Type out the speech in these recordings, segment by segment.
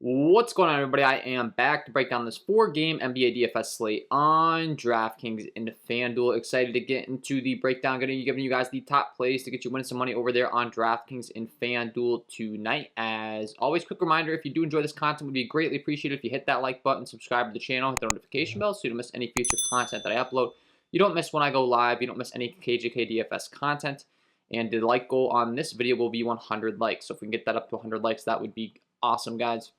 What's going on, everybody? I am back to break down this 4-game NBA DFS slate on DraftKings and FanDuel. Excited to get into the breakdown. Going to be giving you guys the top plays to get you winning some money over there on DraftKings and FanDuel tonight. As always, quick reminder, if you do enjoy this content, it would be greatly appreciated if you hit that like button, subscribe to the channel, hit the notification bell so you don't miss any future content that I upload. You don't miss when I go live. You don't miss any KJK DFS content. And the like goal on this video will be 100 likes. So if we can get that up to 100 likes, that would be awesome, guys.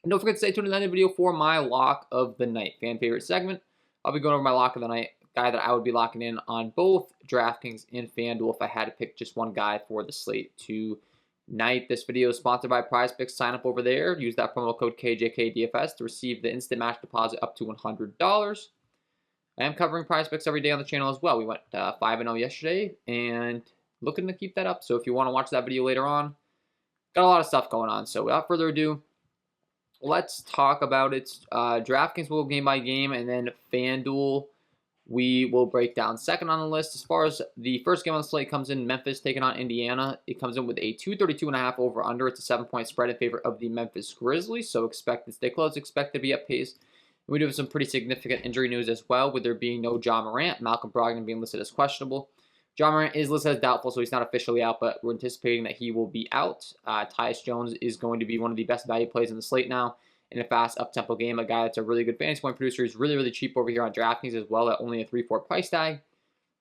And don't forget to stay tuned to the end of the video for my lock of the night, fan favorite segment. I'll be going over my lock of the night, guy that I would be locking in on both DraftKings and FanDuel if I had to pick just one guy for the slate tonight. This video is sponsored by PrizePicks. Sign up over there. Use that promo code KJK DFS to receive the instant match deposit up to $100. I am covering PrizePicks every day on the channel as well. We went 5-0 yesterday and looking to keep that up. So if you want to watch that video later on, got a lot of stuff going on. So without further ado, let's talk about it. DraftKings will go game by game, and then FanDuel we will break down second on the list. As far as the first game on the slate comes in, Memphis taking on Indiana. It comes in with a 232.5 over under. It's a 7-point spread in favor of the Memphis Grizzlies, so expect to stay close, expect to be up pace. And we do have some pretty significant injury news as well, with there being no Ja Morant, Malcolm Brogdon being listed as questionable. Ja Morant is listed as doubtful, so he's not officially out, but we're anticipating that he will be out. Tyus Jones is going to be one of the best value plays in the slate now in a fast, up-tempo game. A guy that's a really good fantasy point producer. He's really, really cheap over here on DraftKings as well at only a 3-4 price tag.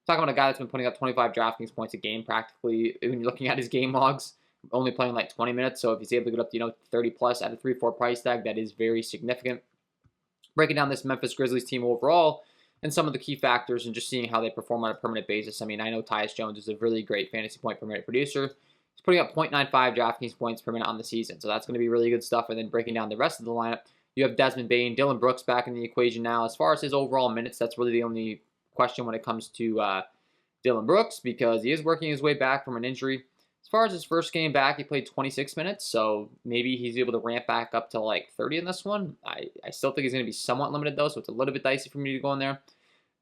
Talking about a guy that's been putting up 25 DraftKings points a game practically. When you're looking at his game logs, only playing like 20 minutes, so if he's able to get up to 30-plus at a 3-4 price tag, that is very significant. Breaking down this Memphis Grizzlies team overall, and some of the key factors and just seeing how they perform on a permanent basis. I mean, I know Tyus Jones is a really great fantasy point per minute producer. He's putting up 0.95 DraftKings points per minute on the season, so that's going to be really good stuff. And then breaking down the rest of the lineup, you have Desmond Bane, Dillon Brooks back in the equation now. As far as his overall minutes, that's really the only question when it comes to Dillon Brooks, because he is working his way back from an injury. As far as his first game back, he played 26 minutes, so maybe he's able to ramp back up to like 30 in this one. I still think he's going to be somewhat limited, though, so it's a little bit dicey for me to go in there.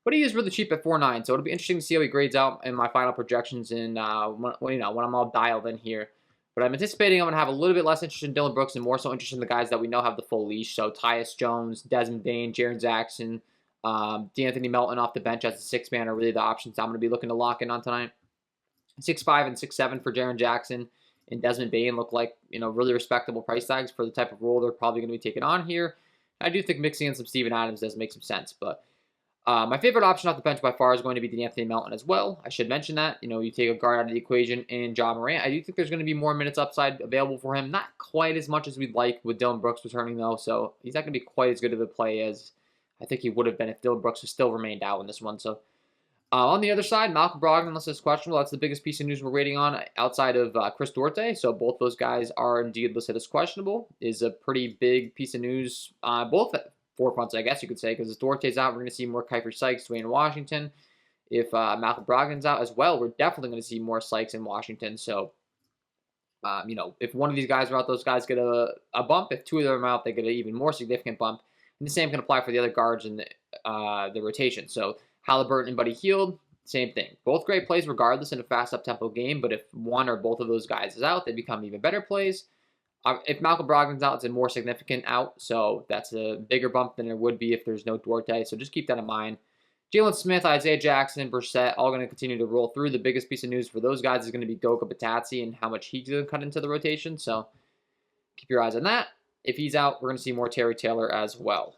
But he is really cheap at 4.9, so it'll be interesting to see how he grades out in my final projections and when I'm all dialed in here. But I'm anticipating I'm going to have a little bit less interest in Dillon Brooks and more so interest in the guys that we know have the full leash. So Tyus Jones, Desmond Bane, Jaren Jackson, D'Anthony Melton off the bench as a 6-man are really the options I'm going to be looking to lock in on tonight. 6'5" and 6'7" for Jaren Jackson and Desmond Bane look like really respectable price tags for the type of role they're probably going to be taking on here. I do think mixing in some Steven Adams does make some sense, but my favorite option off the bench by far is going to be D'Anthony Melton as well. I should mention that. You take a guard out of the equation in Ja Morant. I do think there's going to be more minutes upside available for him. Not quite as much as we'd like with Dillon Brooks returning, though, so he's not going to be quite as good of a play as I think he would have been if Dillon Brooks was still remained out in this one. So on the other side, Malcolm Brogdon, unless it's questionable, that's the biggest piece of news we're waiting on outside of Chris Duarte. So both those guys are indeed listed as questionable. Is a pretty big piece of news, both forefronts, I guess you could say, because if Duarte's out, we're going to see more Kiefer Sykes, Dwayne Washington. If Malcolm Brogdon's out as well, we're definitely going to see more Sykes in Washington. So, if one of these guys are out, those guys get a bump. If two of them are out, they get an even more significant bump. And the same can apply for the other guards in the rotation. So Halliburton and Buddy Hield, same thing. Both great plays regardless in a fast up-tempo game, but if one or both of those guys is out, they become even better plays. If Malcolm Brogdon's out, it's a more significant out, so that's a bigger bump than it would be if there's no Duarte, so just keep that in mind. Jalen Smith, Isaiah Jackson, Brissett, all going to continue to roll through. The biggest piece of news for those guys is going to be Goga Batadze and how much he's going to cut into the rotation, so keep your eyes on that. If he's out, we're going to see more Terry Taylor as well.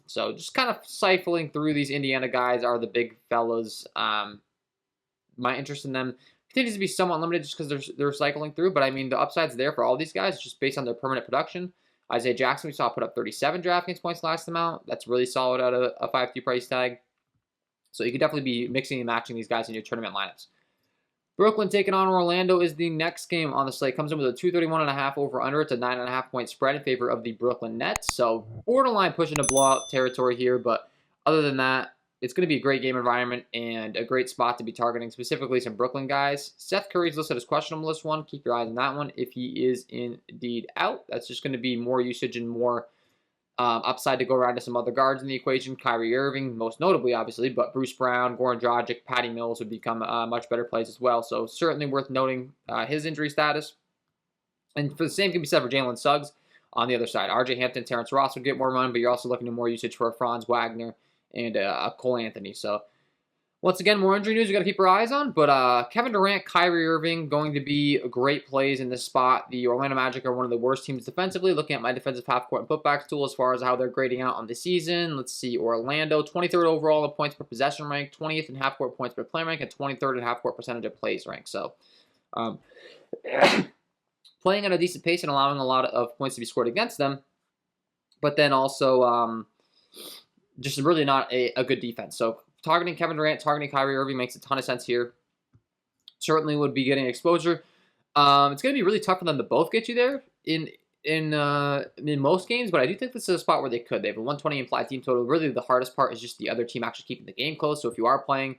So just kind of siphoning through these Indiana guys are the big fellas. My interest in them continues to be somewhat limited just because they're cycling through, but I mean, the upside's there for all these guys just based on their permanent production. Isaiah Jackson, we saw put up 37 DraftKings points last amount. That's really solid at a 5-2 price tag. So you could definitely be mixing and matching these guys in your tournament lineups. Brooklyn taking on Orlando is the next game on the slate. Comes in with a 231.5 over under. It's a 9.5 point spread in favor of the Brooklyn Nets. So borderline pushing to blowout territory here, but other than that, it's going to be a great game environment and a great spot to be targeting specifically some Brooklyn guys. Seth Curry's listed as questionable this one. Keep your eyes on that one. If he is indeed out, that's just going to be more usage and more upside to go around to some other guards in the equation. Kyrie Irving, most notably, obviously, but Bruce Brown, Goran Dragic, Patty Mills would become much better plays as well. So certainly worth noting his injury status. And for the same can be said for Jalen Suggs. on the other side. RJ Hampton, Terrence Ross would get more run, but you're also looking at more usage for Franz Wagner and Cole Anthony. So once again, more injury news we got to keep our eyes on. But Kevin Durant, Kyrie Irving going to be great plays in this spot. The Orlando Magic are one of the worst teams defensively. Looking at my defensive half-court and putbacks tool as far as how they're grading out on the season. Let's see, Orlando, 23rd overall in points per possession rank, 20th in half-court points per play rank, and 23rd in half-court percentage of plays rank. So playing at a decent pace and allowing a lot of points to be scored against them. But then also just really not a good defense. So targeting Kevin Durant, targeting Kyrie Irving makes a ton of sense here. Certainly would be getting exposure. It's going to be really tough for them to both get you there in most games, but I do think this is a spot where they could. They have a 120 implied team total. Really, the hardest part is just the other team actually keeping the game close. So if you are playing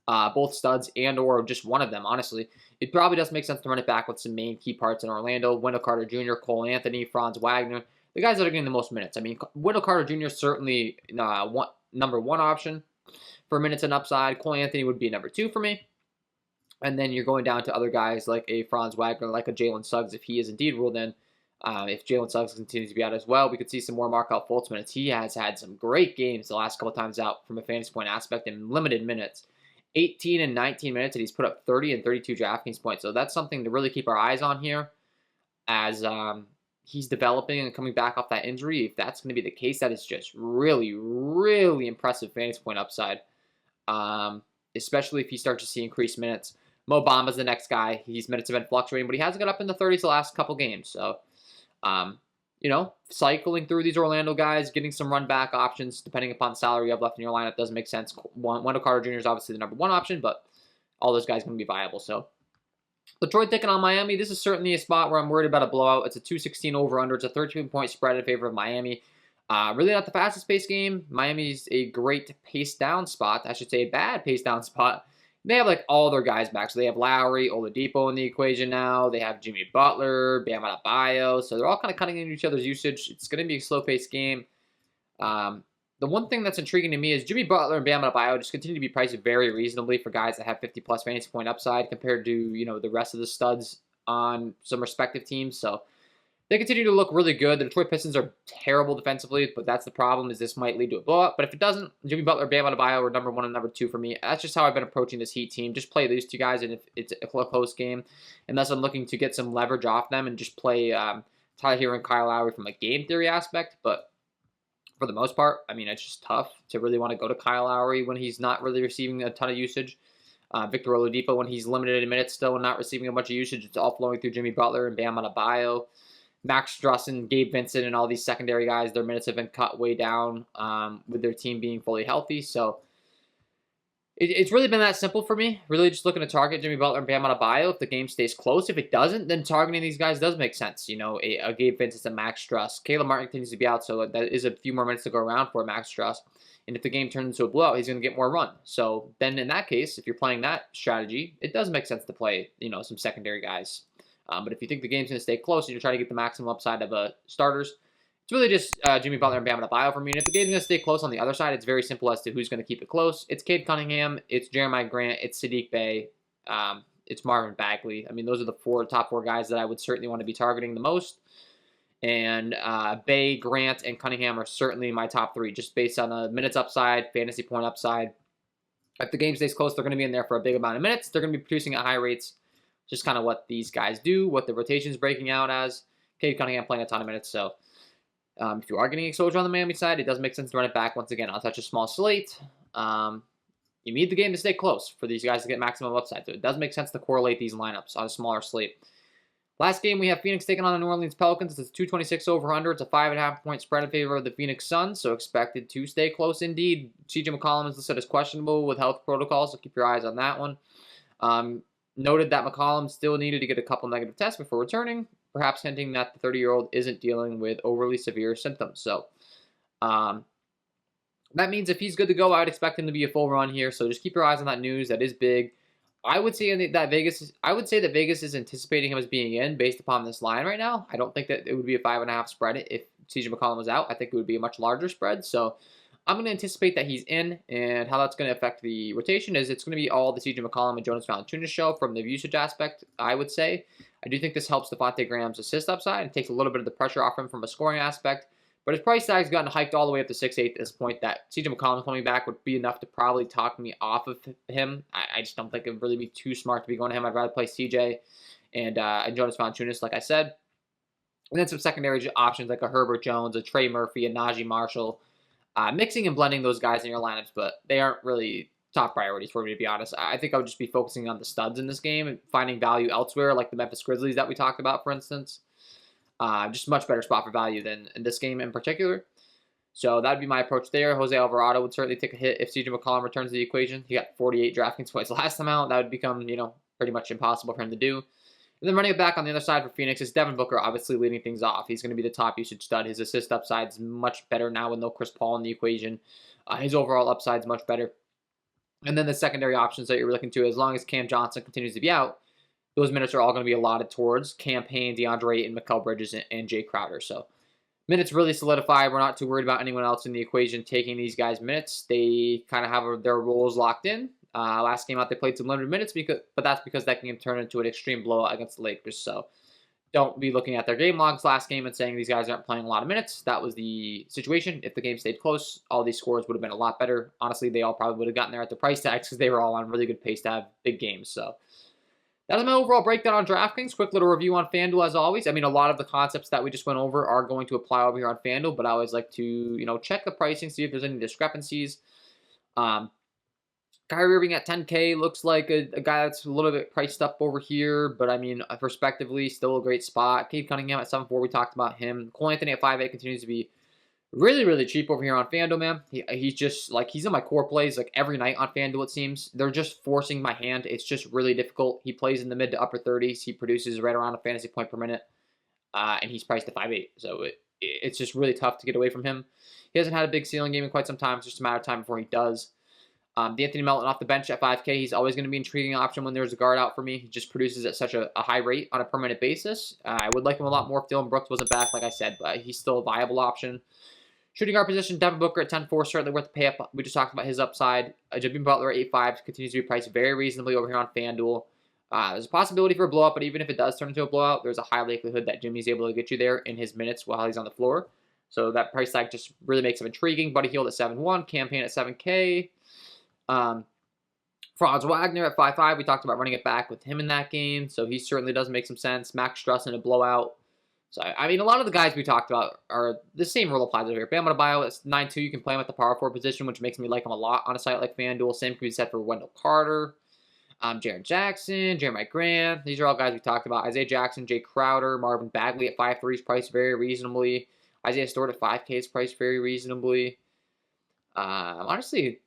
both studs and or just one of them, honestly, it probably does make sense to run it back with some main key parts in Orlando. Wendell Carter Jr., Cole Anthony, Franz Wagner, the guys that are getting the most minutes. I mean, Wendell Carter Jr. is certainly number one option for minutes and upside. Cole Anthony would be number 2 for me. And then you're going down to other guys like a Franz Wagner, like a Jalen Suggs, if he is indeed ruled in. If Jalen Suggs continues to be out as well, we could see some more Markelle Fultz minutes. He has had some great games the last couple times out from a fantasy point aspect in limited minutes. 18 and 19 minutes, and he's put up 30 and 32 DraftKings points. So that's something to really keep our eyes on here as he's developing and coming back off that injury. If that's going to be the case, that is just really, really impressive fantasy point upside. Especially if you start to see increased minutes. Mo Bamba's the next guy. His minutes have been fluctuating, but he hasn't got up in the 30s the last couple games. So, cycling through these Orlando guys, getting some run back options, depending upon the salary you have left in your lineup, doesn't make sense. Wendell Carter Jr. is obviously the number 1 option, but all those guys are going to be viable. So, Detroit taking on Miami. This is certainly a spot where I'm worried about a blowout. It's a 216 over-under. It's a 13-point spread in favor of Miami. Really not the fastest paced game. Miami's a great pace down spot. I should say a bad pace down spot. They have like all their guys back. So they have Lowry, Oladipo in the equation now. They have Jimmy Butler, Bam Adebayo. So they're all kind of cutting into each other's usage. It's going to be a slow paced game. The one thing that's intriguing to me is Jimmy Butler and Bam Adebayo just continue to be priced very reasonably for guys that have 50 plus fantasy point upside compared to the rest of the studs on some respective teams. So they continue to look really good. The Detroit Pistons are terrible defensively, but that's the problem, is this might lead to a blowout. But if it doesn't, Jimmy Butler, Bam Adebayo are number 1 and number 2 for me. That's just how I've been approaching this Heat team. Just play these two guys, and if it's a close game, unless I'm looking to get some leverage off them and just play Tyler Hero and Kyle Lowry from a game theory aspect. But for the most part, I mean, it's just tough to really want to go to Kyle Lowry when he's not really receiving a ton of usage. Victor Oladipo, when he's limited in minutes still and not receiving a bunch of usage, it's all flowing through Jimmy Butler and Bam Adebayo. Max Struss and Gabe Vincent and all these secondary guys, their minutes have been cut way down with their team being fully healthy. So it's really been that simple for me. Really just looking to target Jimmy Butler and Bam Adebayo if the game stays close. If it doesn't, then targeting these guys does make sense. A Gabe Vincent and Max Struss. Caleb Martin continues to be out, so that is a few more minutes to go around for Max Struss. And if the game turns into a blowout, he's going to get more run. So then in that case, if you're playing that strategy, it does make sense to play, some secondary guys. But if you think the game's going to stay close and you're trying to get the maximum upside of starters, it's really just Jimmy Butler and Bam Adebayo for me. And if the game's going to stay close on the other side, it's very simple as to who's going to keep it close. It's Cade Cunningham, it's Jeremiah Grant, it's Sadiq Bey, it's Marvin Bagley. I mean, those are the top four guys that I would certainly want to be targeting the most. And Bey, Grant, and Cunningham are certainly my top 3, just based on a minutes upside, fantasy point upside. If the game stays close, they're going to be in there for a big amount of minutes. They're going to be producing at high rates. Just kind of what these guys do, what the rotation's breaking out as. Cade Cunningham playing a ton of minutes, so if you are getting exposure on the Miami side, it does make sense to run it back once again. I'll touch a small slate. You need the game to stay close for these guys to get maximum upside, so it does make sense to correlate these lineups on a smaller slate. Last game, we have Phoenix taking on the New Orleans Pelicans. It's a 226 over-under. It's a 5.5-point spread in favor of the Phoenix Suns, so expected to stay close indeed. CJ McCollum is listed as questionable with health protocols, so keep your eyes on that one. Noted that McCollum still needed to get a couple negative tests before returning, perhaps hinting that the 30-year-old isn't dealing with overly severe symptoms. So that means if he's good to go, I would expect him to be a full run here. So just keep your eyes on that news. That is big. I would say that Vegas is anticipating him as being in based upon this line right now. I don't think that it would be a 5.5 spread if CJ McCollum was out. I think it would be a much larger spread. So I'm going to anticipate that he's in, and how that's going to affect the rotation is it's going to be all the CJ McCollum and Jonas Valanciunas show from the usage aspect, I would say. I do think this helps Devontae Graham's assist upside and takes a little bit of the pressure off him from a scoring aspect. But his price tag's gotten hiked all the way up to 6'8" at this point. That CJ McCollum coming back would be enough to probably talk me off of him. I just don't think it would really be too smart to be going to him. I'd rather play CJ and Jonas Valanciunas, like I said. And then some secondary options like a Herbert Jones, a Trey Murphy, a Najee Marshall. Mixing and blending those guys in your lineups, but they aren't really top priorities for me, to be honest. I think I would just be focusing on the studs in this game and finding value elsewhere, like the Memphis Grizzlies that we talked about, for instance. Just much better spot for value than in this game in particular. So that would be my approach there. Jose Alvarado would certainly take a hit if CJ McCollum returns to the equation. He got 48 DraftKings points last time out. That would become, pretty much impossible for him to do. And then running it back on the other side for Phoenix is Devin Booker, obviously leading things off. He's going to be the top usage stud. His assist upside is much better now with no Chris Paul in the equation. His overall upside is much better. And then the secondary options that you're looking to, as long as Cam Johnson continues to be out, those minutes are all going to be allotted towards Cam Payne, DeAndre Ayton, Mikal Bridges, and Jay Crowder. So minutes really solidified. We're not too worried about anyone else in the equation taking these guys' minutes. They kind of have their roles locked in. Last game out, they played some limited minutes, but that's because that game turned into an extreme blowout against the Lakers. So don't be looking at their game logs last game and saying these guys aren't playing a lot of minutes. That was the situation. If the game stayed close, all these scores would have been a lot better. Honestly, they all probably would have gotten there at the price tags because they were all on really good pace to have big games. So that was my overall breakdown on DraftKings. Quick little review on FanDuel as always. I mean, a lot of the concepts that we just went over are going to apply over here on FanDuel, but I always like to, check the pricing, see if there's any discrepancies. Kyrie Irving at 10K looks like a guy that's a little bit priced up over here, but I mean, perspectively, still a great spot. Cade Cunningham at 7.4, we talked about him. Cole Anthony at 5.8 continues to be really, really cheap over here on FanDuel, man. He's just, he's in my core plays, every night on FanDuel, it seems. They're just forcing my hand. It's just really difficult. He plays in the mid to upper 30s. He produces right around a fantasy point per minute, and he's priced at 5.8, so it's just really tough to get away from him. He hasn't had a big ceiling game in quite some time. It's just a matter of time before he does. D'Anthony Melton off the bench at 5K. He's always going to be an intriguing option when there's a guard out for me. He just produces at such a high rate on a per-minute basis. I would like him a lot more if Dillon Brooks wasn't back, like I said, but he's still a viable option. Shooting guard position, Devin Booker at 10.4, certainly worth the pay up. We just talked about his upside. Jimmy Butler at 8.5 continues to be priced very reasonably over here on FanDuel. There's a possibility for a blowout, but even if it does turn into a blowout, there's a high likelihood that Jimmy's able to get you there in his minutes while he's on the floor. So that price tag just really makes him intriguing. Buddy Hield at 7.1, Campaign at 7K. Franz Wagner at 5.5. We talked about running it back with him in that game, so he certainly does make some sense. Max Struss in a blowout. So, I mean, a lot of the guys we talked about are the same rule applies over here. Bam Adebayo at 9.2. You can play him at the power forward position, which makes me like him a lot on a site like FanDuel. Same can be said for Wendell Carter, Jaren Jackson, Jeremiah Grant. These are all guys we talked about. Isaiah Jackson, Jay Crowder, Marvin Bagley at 5.3 is priced very reasonably. Isaiah Stewart at 5K is priced very reasonably. Honestly,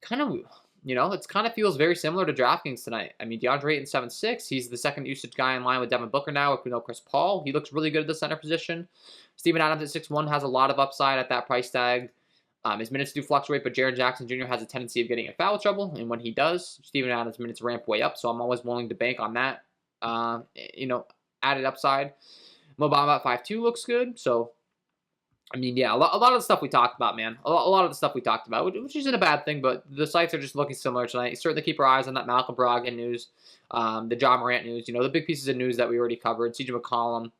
kind of... it kind of feels very similar to DraftKings tonight. I mean, DeAndre Ayton 7.6. He's the second usage guy in line with Devin Booker now. If we know Chris Paul, he looks really good at the center position. Steven Adams at 6.1 has a lot of upside at that price tag. His minutes do fluctuate, but Jaren Jackson Jr. has a tendency of getting in foul trouble, and when he does, Steven Adams' minutes ramp way up. So I'm always willing to bank on that. Added upside. Mo Bamba at 5.2 looks good. So. I mean, yeah, a lot of the stuff we talked about, man. A lot of the stuff we talked about, which isn't a bad thing, but the sites are just looking similar tonight. Certainly keep our eyes on that Malcolm Brogdon news, the John Morant news, the big pieces of news that we already covered, CJ McCollum,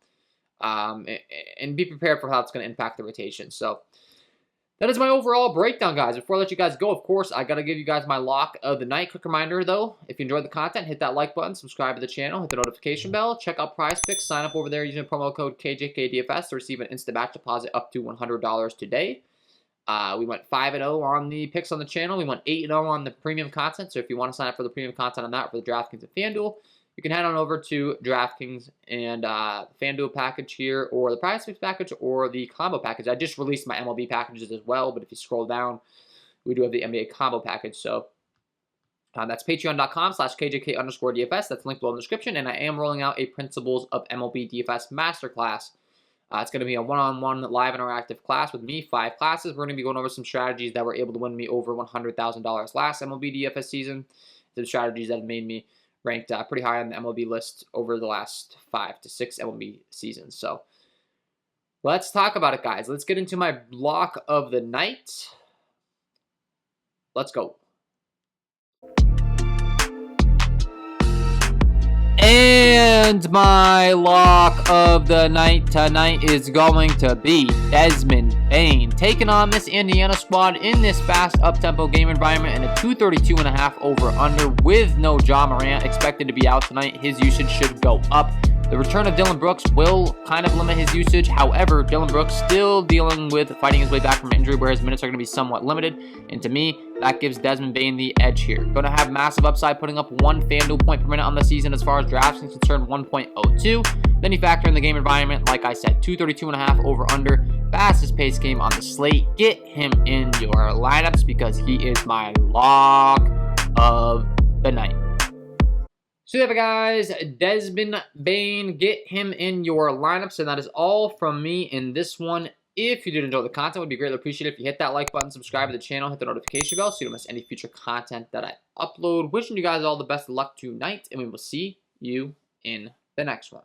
and be prepared for how it's going to impact the rotation. So that is my overall breakdown, guys. Before I let you guys go, of course, I got to give you guys my lock of the night. Quick reminder, though, if you enjoyed the content, hit that like button, subscribe to the channel, hit the notification bell, check out PrizePicks, sign up over there using promo code KJK DFS to receive an instant match deposit up to $100 today. We went 5-0 on the picks on the channel. We went 8-0 on the premium content. So if you want to sign up for the premium content on that for the DraftKings and FanDuel, you can head on over to DraftKings and FanDuel package here, or the PrizePicks package, or the combo package. I just released my MLB packages as well, but if you scroll down, we do have the NBA combo package. So that's patreon.com/KJK_DFS. That's linked below in the description. And I am rolling out a Principles of MLB DFS Masterclass. It's going to be a one-on-one live interactive class with me, 5 classes. We're going to be going over some strategies that were able to win me over $100,000 last MLB DFS season. Some strategies that have made me ranked pretty high on the MLB list over the last 5 to 6 MLB seasons. So Let's talk about it, guys. Let's get into my block of the night. Let's go. And my lock of the night tonight is going to be Desmond Bane, taking on this Indiana squad in this fast up-tempo game environment in a 232.5 over-under with no Ja Morant expected to be out tonight. His usage should go up. The return of Dillon Brooks will kind of limit his usage. However, Dillon Brooks still dealing with fighting his way back from injury, where his minutes are going to be somewhat limited. And to me, that gives Desmond Bane the edge here. Going to have massive upside, putting up 1 FanDuel point per minute on the season as far as drafts is concerned, 1.02. Then you factor in the game environment, like I said, 232.5 over-under. Fastest paced game on the slate. Get him in your lineups because he is my lock of the night. So there, guys, Desmond Bane, get him in your lineups, and that is all from me in this one. If you did enjoy the content, it would be greatly appreciated if you hit that like button, subscribe to the channel, hit the notification bell so you don't miss any future content that I upload. Wishing you guys all the best of luck tonight, and we will see you in the next one.